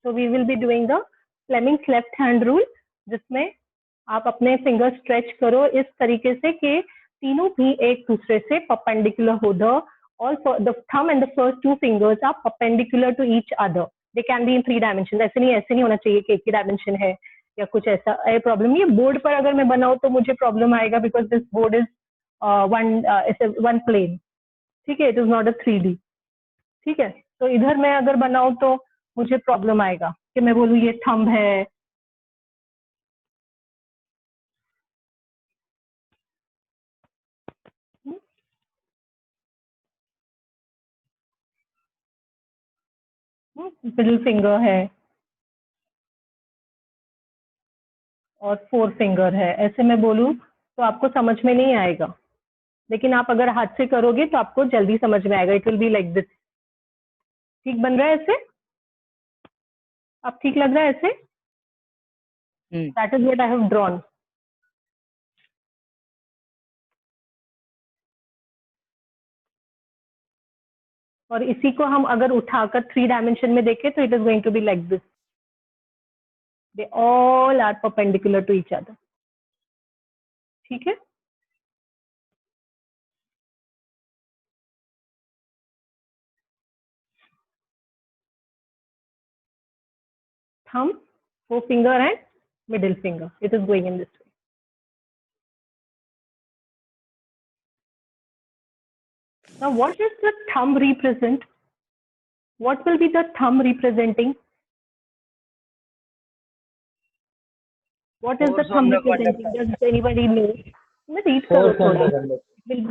So we will be doing the Fleming's left hand rule, जिसमें आप अपने finger stretch करो इस तरीके से कि तीनों भी एक दूसरे से परपेंडिकुलर हो. The thumb and the first two fingers are perpendicular to each other. They can be in 3 dimensions. ऐसे नहीं होना चाहिए कि एक ही डायमेंशन है या कुछ ऐसा प्रॉब्लम नहीं है. बोर्ड पर अगर मैं बनाऊं तो मुझे प्रॉब्लम आएगा because this board is one plane. ठीक है, it is not a 3D. ठीक है, तो इधर मैं अगर बनाऊं तो मुझे प्रॉब्लम आएगा कि मैं बोलूँ ये थंब है. मिडिल फिंगर है और 4 फिंगर है, ऐसे मैं बोलूँ तो आपको समझ में नहीं आएगा. लेकिन आप अगर हाथ से करोगे तो आपको जल्दी समझ में आएगा. It will be like this. ठीक बन रहा है ऐसे? अब ठीक लग रहा है ऐसे? That is what I have drawn. और इसी को हम अगर उठाकर 3 डायमेंशन में देखें तो it is going to be like this. They all are perpendicular to each other. ठीक है, thumb, forefinger and middle finger. It is going in this way. Now, what does the thumb represent? What will be the thumb representing? What is the thumb representing? Does anybody know? मैं read करो थोड़ा.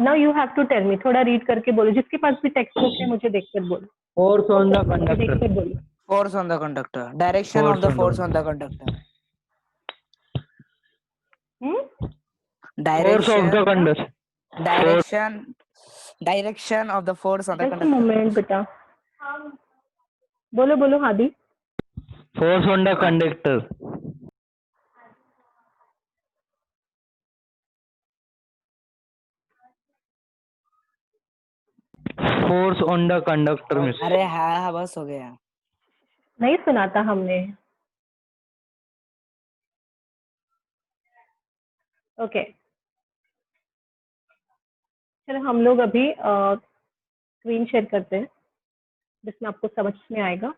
Now you have to tell me. थोड़ा read करके बोलो. जिसके पास भी text book है मुझे देखकर बोलो. Force on the conductor. देखकर बोलो. Force on the conductor. Direction of the force on the conductor. Force of the conductor. Direction of the force on the Just a conductor. moment बेटा. बोलो बोलो Hadi. Force on the conductor. Force on the conductor. अरे हाँ बस हो गया. नहीं सुना था हमने. ओके, चलो हम लोग अभी स्क्रीन शेयर करते हैं जिसमें आपको समझ में आएगा.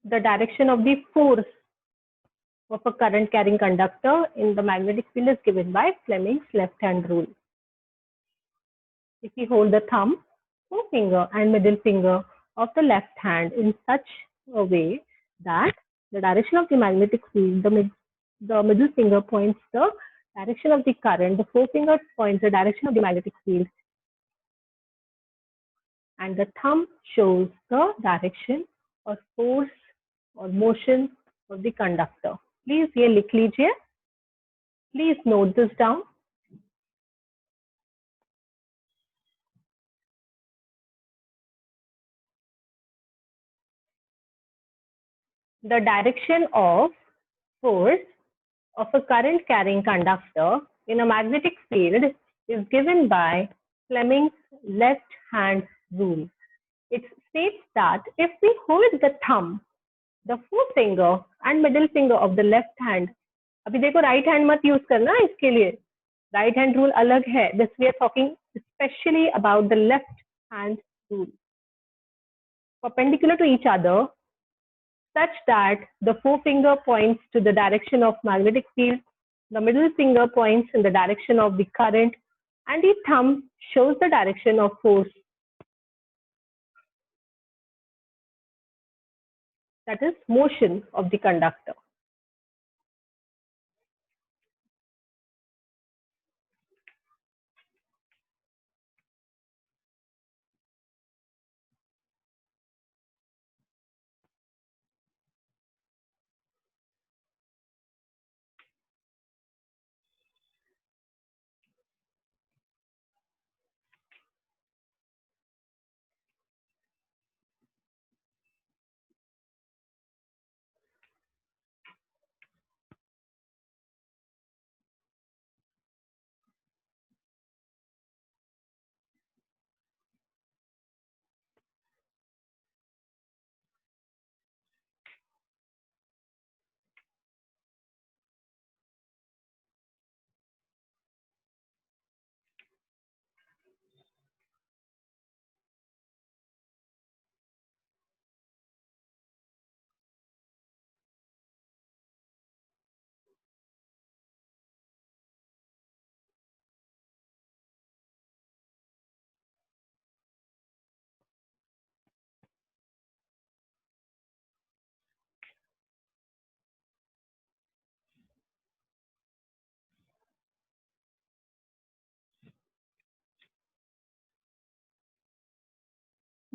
The direction of the force of a current carrying conductor in the magnetic field is given by Fleming's left hand rule. If we hold the thumb, forefinger and middle finger of the left hand in such a way that the direction of the magnetic field, the middle finger points the direction of the current, the forefinger points the direction of the magnetic field, and the thumb shows the direction or force or motion of the conductor. Please ये लिख लीजिए. Please note this down. The direction of force of a current carrying conductor in a magnetic field is given by Fleming's left hand rule. It states that if we hold the thumb, the forefinger and middle finger of the left hand, अभी देखो right hand मत use करना इसके लिए. Right hand rule अलग है. This we are talking especially about the left hand rule. Perpendicular to each other, such that the forefinger points to the direction of magnetic field, the middle finger points in the direction of the current, and the thumb shows the direction of force. That is motion of the conductor.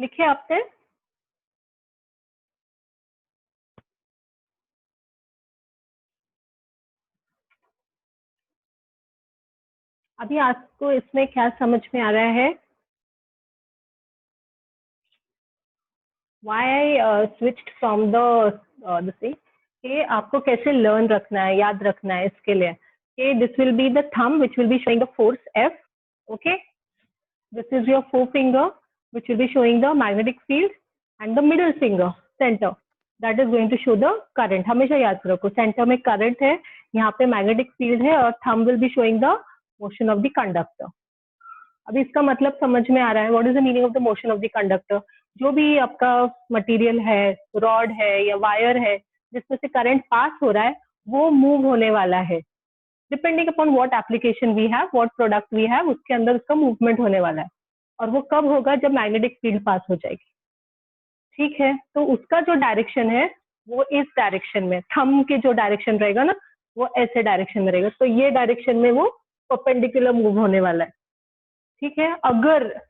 लिखे आपने? अभी आपको इसमें क्या समझ में आ रहा है? Why I switched from the thing कि आपको कैसे लर्न रखना है, याद रखना है इसके लिए कि this will be the thumb which will be showing the force F. Okay, this is your forefinger which will be showing the magnetic field and the middle finger center that is going to show the current. हमेशा याद रखो centre में current है, यहाँ पे magnetic field है और thumb will be showing the motion of the conductor. अभी इसका मतलब समझ में आ रहा है? What is the meaning of the motion of the conductor? जो भी आपका मटेरियल है, रॉड है या वायर है जिसमें से करंट पास हो रहा है वो मूव होने वाला है. Depending upon what application we have, what product we have, उसके अंदर उसका मूवमेंट होने वाला है. और वो कब होगा? जब मैग्नेटिक फील्ड पास हो जाएगी. ठीक है, तो उसका जो डायरेक्शन है वो इस डायरेक्शन में, थंब के जो डायरेक्शन रहेगा ना वो ऐसे डायरेक्शन में रहेगा. तो ये डायरेक्शन में वो परपेंडिकुलर मूव होने वाला है. ठीक है, अगर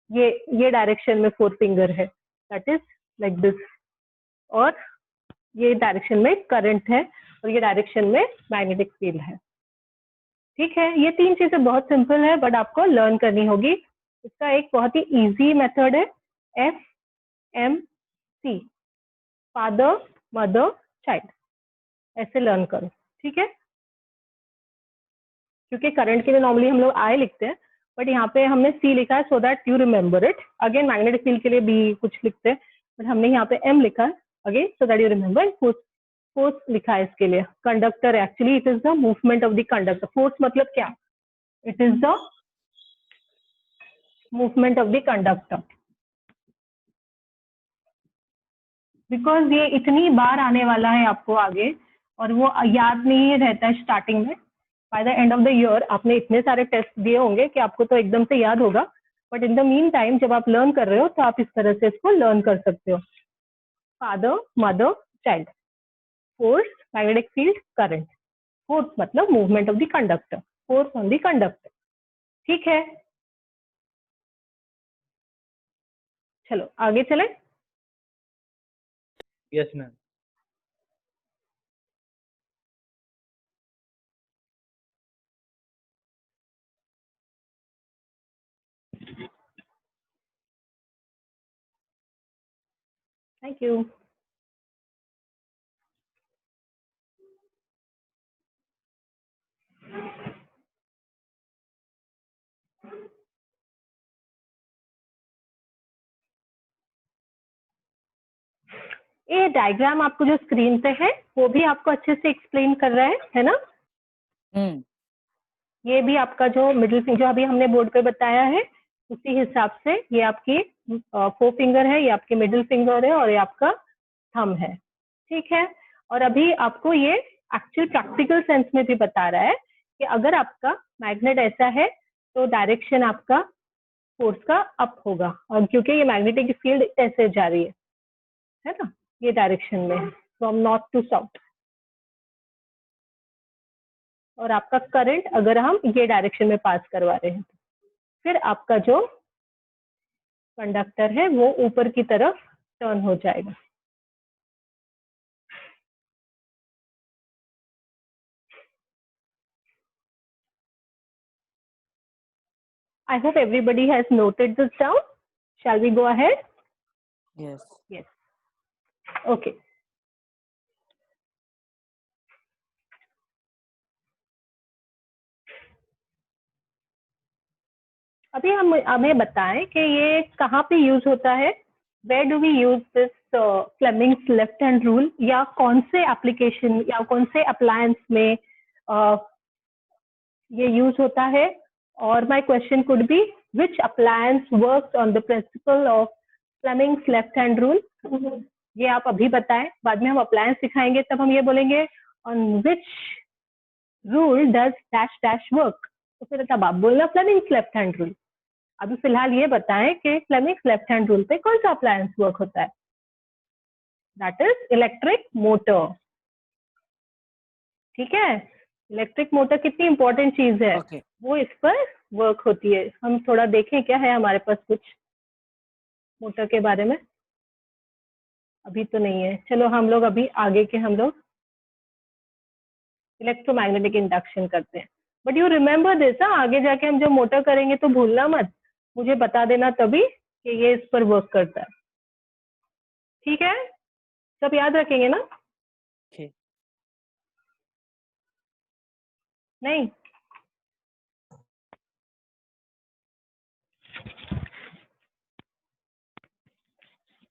ये डायरेक्शन में फोर फिंगर है दैट इज लाइक दिस, और ये डायरेक्शन में करंट है और ये डायरेक्शन में मैग्नेटिक फील्ड है. ठीक है, ये तीन चीजें बहुत सिंपल है बट आपको लर्न करनी होगी. इसका एक बहुत ही इजी मेथड है FMC, फादर मदर चाइल्ड. ऐसे लर्न करो. ठीक है, क्योंकि करंट के लिए नॉर्मली हम लोग आई लिखते हैं बट यहाँ पे हमने सी लिखा है so that you remember it. Again magnetic field के लिए बी कुछ लिखते हैं बट हमने यहाँ पे एम लिखा है again so that you remember. Force लिखा है इसके लिए. Conductor actually it is the movement of the conductor. Force मतलब क्या? It is the movement of the conductor. Because ये इतनी बार आने वाला है आपको आगे और वो याद नहीं रहता है स्टार्टिंग में. By the end of the year आपने इतने सारे टेस्ट दिए होंगे कि आपको तो एकदम से याद होगा but in the mean time जब आप लर्न कर रहे हो तो आप इस तरह से इसको लर्न कर सकते हो. Father mother child, force magnetic field current. Force मतलब movement of the conductor, force on the conductor. ठीक है, चलो आगे चले. Yes, ma'am. Thank you. ये डायग्राम आपको जो स्क्रीन पे है वो भी आपको अच्छे से एक्सप्लेन कर रहा है ना? ये भी आपका जो मिडिल फिंगर जो अभी हमने बोर्ड पे बताया है उसी हिसाब से ये आपकी फोर फिंगर है, ये आपकी मिडिल फिंगर है और ये आपका थंब है. ठीक है, और अभी आपको ये एक्चुअल प्रैक्टिकल सेंस में भी बता रहा है कि अगर आपका मैग्नेट ऐसा है तो डायरेक्शन आपका फोर्स का अप होगा, और क्योंकि ये मैग्नेटिक फील्ड ऐसे जा रही है ना, ये डायरेक्शन में फ्रॉम नॉर्थ टू साउथ. और आपका करंट अगर हम ये डायरेक्शन में पास करवा रहे हैं तो फिर आपका जो कंडक्टर है वो ऊपर की तरफ टर्न हो जाएगा. I hope everybody has noted this down. Shall we go ahead? Yes. Yes. Okay. अभी हम हमें बताएं कि ये कहाँ पे यूज होता है. Where do we use this Fleming's left hand rule, या कौन से एप्लीकेशन या कौन से अप्लायंस में ये यूज होता है? और my question could be which appliance works on the principle of Fleming's left hand rule? ये आप अभी बताएं, बाद में हम अप्लायंस सिखाएंगे तब हम ये बोलेंगे on which rule does dash dash work. तो फिर तब आप बोलना Fleming's left hand rule. अभी फिलहाल ये बताएं कि Fleming's left hand rule पे कौन सा अप्लायंस वर्क होता है? That is electric motor. ठीक है, इलेक्ट्रिक मोटर कितनी इंपॉर्टेंट चीज है. Okay. वो इस पर वर्क होती है. हम थोड़ा देखें क्या है हमारे पास कुछ. मोटर के बारे में? अभी तो नहीं है। चलो हम लोग अभी आगे के हम लोग इलेक्ट्रोमैग्नेटिक इंडक्शन करते हैं। बट यू रिमेम्बर दिस, आगे जाके हम जो मोटर करेंगे तो भूलना मत, मुझे बता देना तभी कि ये इस पर वर्क करता है। ठीक है, सब याद रखेंगे ना? Okay. नहीं?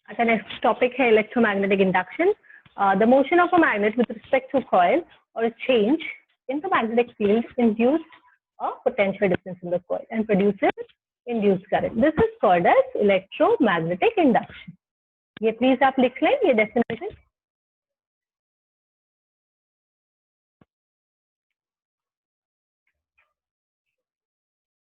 अच्छा, नेक्स्ट टॉपिक है electromagnetic induction. The motion of a magnet with respect to coil और change in the magnetic field induced a potential difference in the coil and produces induced current. This is called as electromagnetic induction. ये please आप लिख लें ये definition.